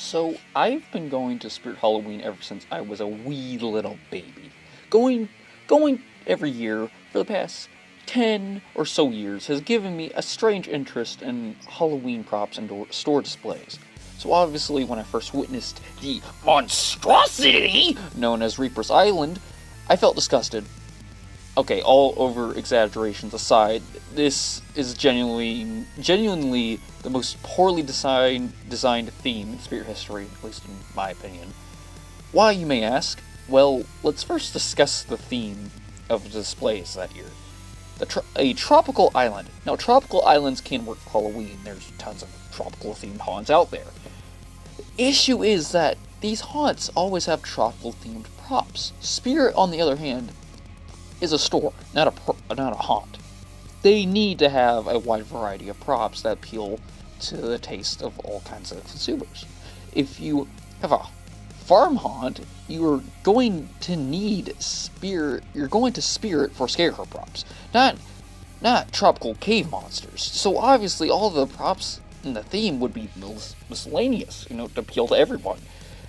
So I've been going to Spirit Halloween ever since I was a wee little baby. Going going every year for the past 10 or so years has given me a strange interest in Halloween props and store displays. So obviously when I first witnessed the monstrosity known as Reaper's Island, I felt disgusted. Okay, all over exaggerations aside, this is genuinely the most poorly designed theme in Spirit history, at least in my opinion. Why, you may ask? Well, let's first discuss the theme of the displays that year. A tropical island. Now, tropical islands can work for Halloween. There's tons of tropical themed haunts out there. The issue is that these haunts always have tropical themed props. Spirit, on the other hand, is a store, not a haunt. They need to have a wide variety of props that appeal to the taste of all kinds of consumers. If you have a farm haunt, you're going to need spirit. You're going to spirit for scarecrow props, not tropical cave monsters. So obviously, all the props in the theme would be miscellaneous, to appeal to everyone.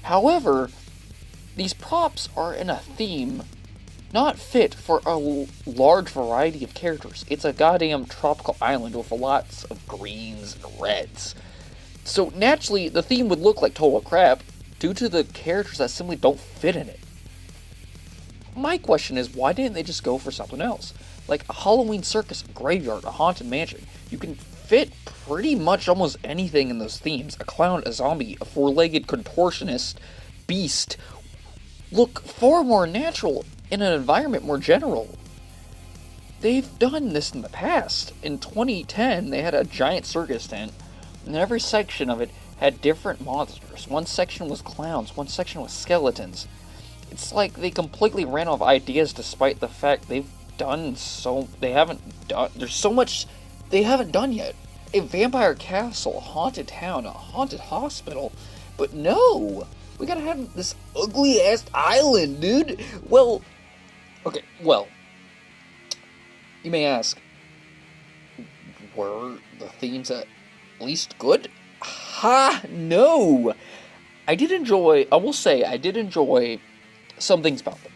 However, these props are in a theme not fit for a large variety of characters. It's a goddamn tropical island with lots of greens and reds. So naturally, the theme would look like total crap due to the characters that simply don't fit in it. My question is, why didn't they just go for something else? Like a Halloween circus, a graveyard, a haunted mansion. You can fit pretty much almost anything in those themes. A clown, a zombie, a four-legged contortionist, beast look far more natural in an environment more general. They've done this in the past. In 2010, they had a giant circus tent, and every section of it had different monsters. One section was clowns, one section was skeletons. It's like they completely ran out of ideas despite the fact there's so much they haven't done yet. A vampire castle, a haunted town, a haunted hospital. But no! We gotta have this ugly-ass island, dude! Well, you may ask, were the themes at least good? Ha! No! I did enjoy some things about them,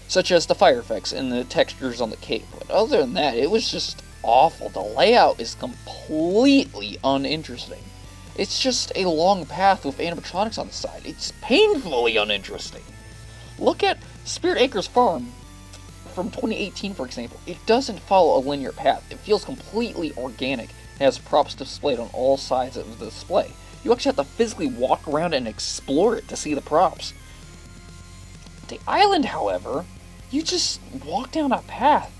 such as the fire effects and the textures on the cape, but other than that, it was just awful. The layout is completely uninteresting. It's just a long path with animatronics on the side. It's painfully uninteresting. Look at Spirit Acres Farm from 2018, for example. It doesn't follow a linear path. It feels completely organic and has props displayed on all sides of the display. You actually have to physically walk around and explore it to see the props. The island, however, you just walk down a path,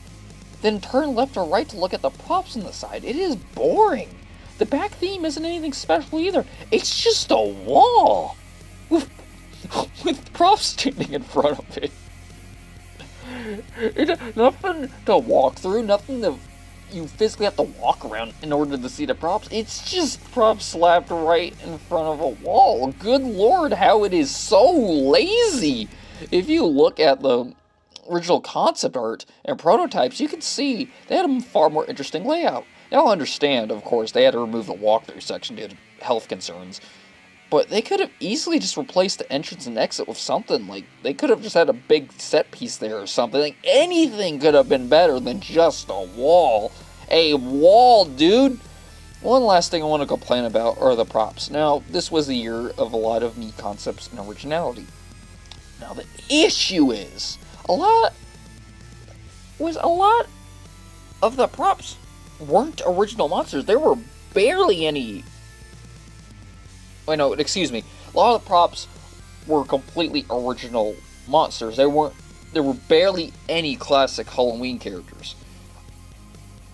then turn left or right to look at the props on the side. It is boring. The back theme isn't anything special either. It's just a wall with props standing in front of it. Nothing to walk through, nothing to you physically have to walk around in order to see the props. It's just props slapped right in front of a wall. Good lord, how it is so lazy. If you look at the original concept art and prototypes, you can see they had a far more interesting layout. Now I understand, of course, they had to remove the walkthrough section due to health concerns, but they could have easily just replaced the entrance and exit with something. Like, they could have just had a big set piece there or something. Like, anything could have been better than just a wall. A wall, dude! One last thing I want to complain about are the props. Now, this was a year of a lot of neat concepts and originality. Now, the issue is, a lot of the props weren't original monsters. There were barely any. A lot of the props were completely original monsters. There were barely any classic Halloween characters.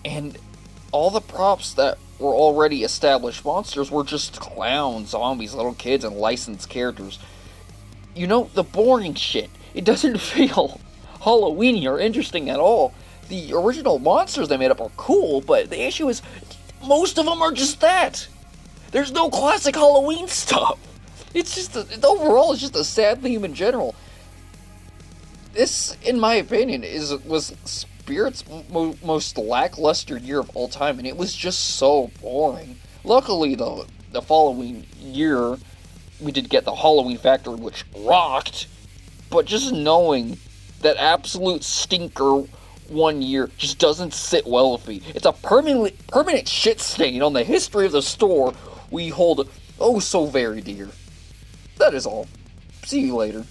And all the props that were already established monsters were just clowns, zombies, little kids, and licensed characters. The boring shit. It doesn't feel Halloweeny or interesting at all. The original monsters they made up are cool, but the issue is most of them are just that. There's no classic Halloween stuff. Overall, it's just a sad theme in general. This, in my opinion, was Spirit's most lackluster year of all time, and it was just so boring. Luckily, though, the following year we did get the Halloween Factory, which rocked, but just knowing that absolute stinker one year just doesn't sit well with me. It's a permanent shit stain on the history of the store we hold oh so very dear. That is all. See you later.